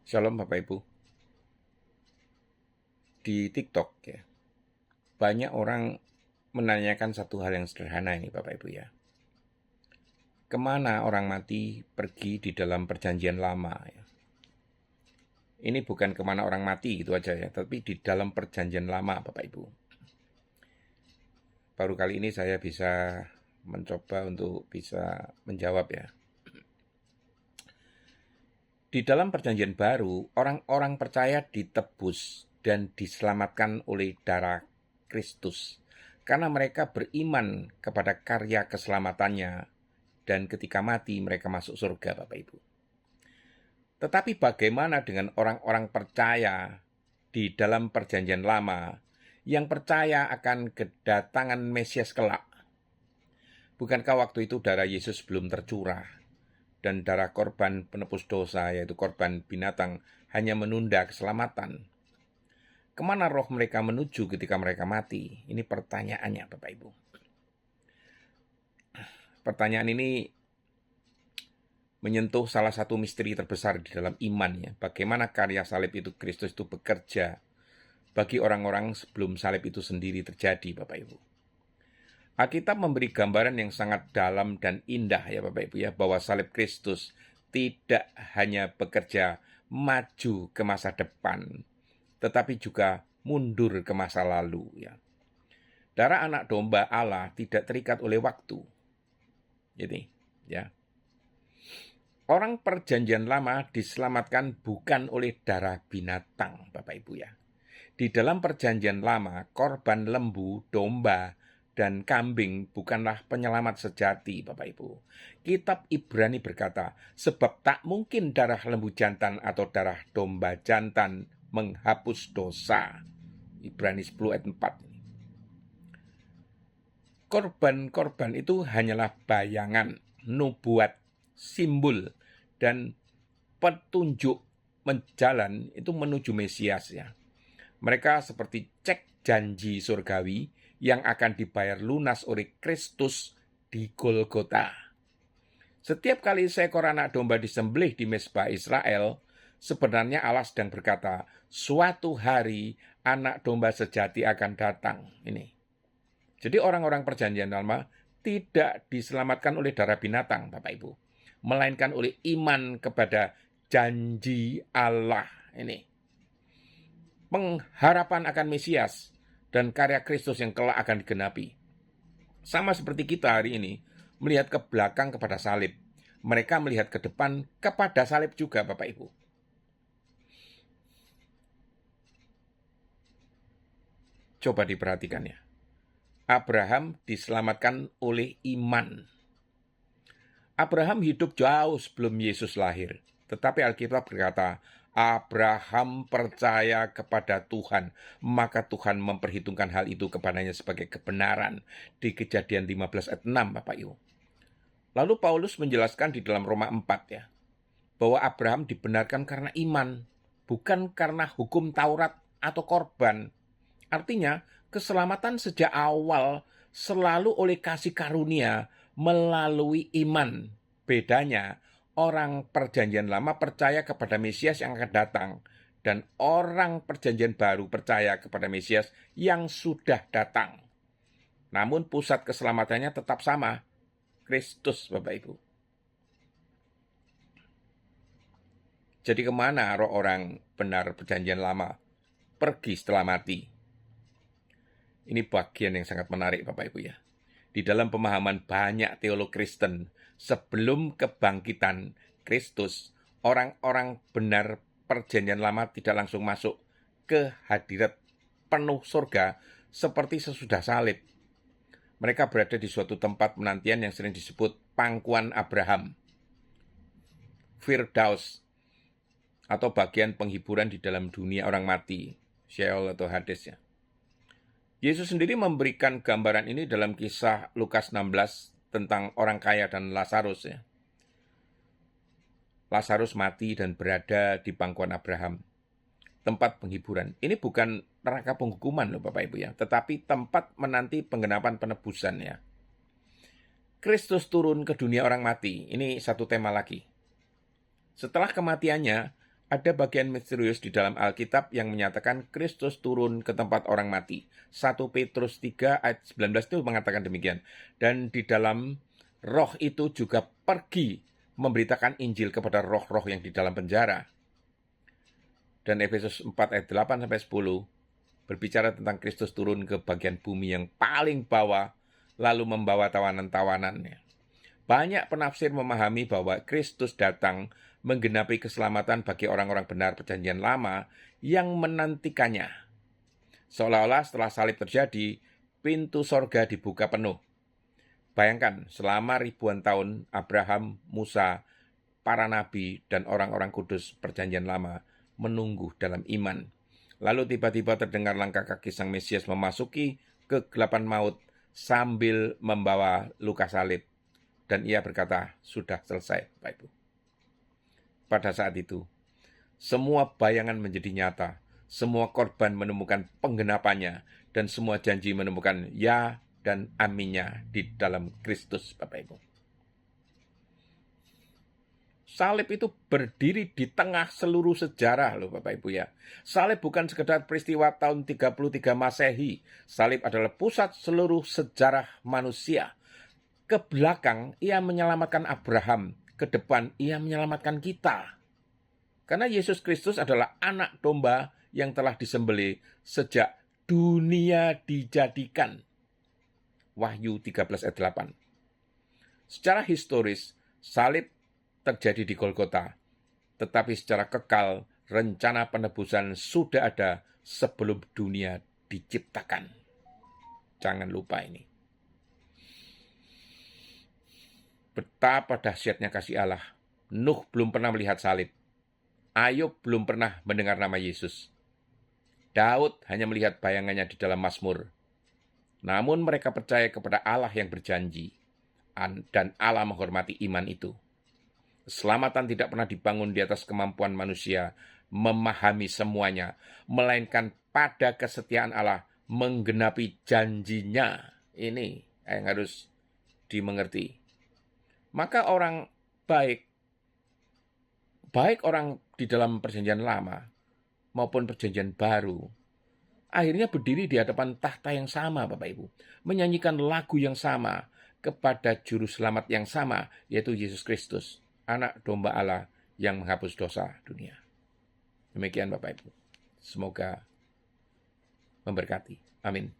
Shalom Bapak Ibu. Di TikTok ya, banyak orang menanyakan satu hal yang sederhana ini Bapak Ibu ya. Kemana orang mati pergi di dalam perjanjian lama ya. Ini bukan kemana orang mati gitu aja ya, tapi di dalam perjanjian lama Bapak Ibu. Baru kali ini saya bisa mencoba untuk bisa menjawab ya. Di dalam perjanjian baru, orang-orang percaya ditebus dan diselamatkan oleh darah Kristus. Karena mereka beriman kepada karya keselamatannya dan ketika mati mereka masuk surga Bapak Ibu. Tetapi bagaimana dengan orang-orang percaya di dalam perjanjian lama yang percaya akan kedatangan Mesias kelak? Bukankah waktu itu darah Yesus belum tercurah? Dan darah korban penebus dosa, yaitu korban binatang, hanya menunda keselamatan. Kemana roh mereka menuju ketika mereka mati? Ini pertanyaannya, Bapak Ibu. Pertanyaan ini menyentuh salah satu misteri terbesar di dalam iman ya. Bagaimana karya salib itu, Kristus itu bekerja bagi orang-orang sebelum salib itu sendiri terjadi, Bapak Ibu. Alkitab memberi gambaran yang sangat dalam dan indah ya Bapak Ibu ya, bahwa salib Kristus tidak hanya bekerja maju ke masa depan, tetapi juga mundur ke masa lalu ya. Darah anak domba Allah tidak terikat oleh waktu. Jadi ya. Orang perjanjian lama diselamatkan bukan oleh darah binatang Bapak Ibu ya. Di dalam perjanjian lama, korban lembu, domba, dan kambing bukanlah penyelamat sejati, Bapak Ibu. Kitab Ibrani berkata, sebab tak mungkin darah lembu jantan atau darah domba jantan menghapus dosa. Ibrani 10 ayat 4. Korban-korban itu hanyalah bayangan, nubuat, simbol, dan petunjuk menjalan itu menuju Mesias ya. Mereka seperti cek janji surgawi yang akan dibayar lunas oleh Kristus di Golgota. Setiap kali seekor anak domba disembelih di mezbah Israel, sebenarnya Allah sedang berkata, suatu hari anak domba sejati akan datang. Ini. Jadi orang-orang perjanjian lama tidak diselamatkan oleh darah binatang, Bapak Ibu, melainkan oleh iman kepada janji Allah. Ini. Pengharapan akan Mesias dan karya Kristus yang kelak akan digenapi. Sama seperti kita hari ini, melihat ke belakang kepada salib. Mereka melihat ke depan kepada salib juga, Bapak Ibu. Coba diperhatikan ya. Abraham diselamatkan oleh iman. Abraham hidup jauh sebelum Yesus lahir. Tetapi Alkitab berkata, Abraham percaya kepada Tuhan, maka Tuhan memperhitungkan hal itu kepadanya sebagai kebenaran. Di Kejadian 15 ayat 6, Bapak Ibu. Lalu Paulus menjelaskan di dalam Roma 4 ya, bahwa Abraham dibenarkan karena iman, bukan karena hukum Taurat atau korban. Artinya, keselamatan sejak awal selalu oleh kasih karunia melalui iman. Bedanya, orang perjanjian lama percaya kepada Mesias yang akan datang, dan orang perjanjian baru percaya kepada Mesias yang sudah datang. Namun pusat keselamatannya tetap sama, Kristus, Bapak Ibu. Jadi kemana roh orang benar perjanjian lama pergi setelah mati? Ini bagian yang sangat menarik Bapak Ibu ya. Di dalam pemahaman banyak teolog Kristen, sebelum kebangkitan Kristus, orang-orang benar perjanjian lama tidak langsung masuk ke hadirat penuh surga seperti sesudah salib. Mereka berada di suatu tempat penantian yang sering disebut pangkuan Abraham, Firdaus, atau bagian penghiburan di dalam dunia orang mati, Sheol atau Hades ya. Yesus sendiri memberikan gambaran ini dalam kisah Lukas 16 tentang orang kaya dan Lazarus ya. Lazarus mati dan berada di pangkuan Abraham, tempat penghiburan. Ini bukan neraka penghukuman loh Bapak Ibu ya, tetapi tempat menanti penggenapan penebusan ya. Kristus turun ke dunia orang mati, ini satu tema lagi. Setelah kematiannya, Ada bagian misterius di dalam Alkitab yang menyatakan Kristus turun ke tempat orang mati. 1 Petrus 3 ayat 19 itu mengatakan demikian. Dan di dalam roh itu juga pergi memberitakan Injil kepada roh-roh yang di dalam penjara. Dan Efesus 4 ayat 8 sampai 10 berbicara tentang Kristus turun ke bagian bumi yang paling bawah lalu membawa tawanan-tawanannya. Banyak penafsir memahami bahwa Kristus datang menggenapi keselamatan bagi orang-orang benar perjanjian lama yang menantikannya. Seolah-olah setelah salib terjadi, pintu sorga dibuka penuh. Bayangkan, selama ribuan tahun Abraham, Musa, para nabi, dan orang-orang kudus perjanjian lama menunggu dalam iman. Lalu tiba-tiba terdengar langkah kaki Sang Mesias memasuki kegelapan maut sambil membawa luka salib. Dan ia berkata, sudah selesai, Bapak Ibu. Pada saat itu, semua bayangan menjadi nyata, semua korban menemukan penggenapannya, dan semua janji menemukan ya dan aminnya di dalam Kristus, Bapak Ibu. Salib itu berdiri di tengah seluruh sejarah loh Bapak Ibu ya. Salib bukan sekedar peristiwa tahun 33 Masehi. Salib adalah pusat seluruh sejarah manusia. Ke belakang, ia menyelamatkan Abraham. Ke depan, ia menyelamatkan kita. Karena Yesus Kristus adalah anak domba yang telah disembelih sejak dunia dijadikan. Wahyu 13 ayat 8. Secara historis, salib terjadi di Golgota. Tetapi secara kekal, rencana penebusan sudah ada sebelum dunia diciptakan. Jangan lupa ini. Betapa dahsyatnya kasih Allah. Nuh belum pernah melihat salib. Ayub belum pernah mendengar nama Yesus. Daud hanya melihat bayangannya di dalam Mazmur. Namun mereka percaya kepada Allah yang berjanji. Dan Allah menghormati iman itu. Keselamatan tidak pernah dibangun di atas kemampuan manusia memahami semuanya. Melainkan pada kesetiaan Allah menggenapi janjinya. Ini yang harus dimengerti. Maka orang baik orang di dalam perjanjian lama maupun perjanjian baru, akhirnya berdiri di hadapan tahta yang sama, Bapak Ibu. Menyanyikan lagu yang sama kepada juru selamat yang sama, yaitu Yesus Kristus, anak domba Allah yang menghapus dosa dunia. Demikian Bapak Ibu. Semoga memberkati. Amin.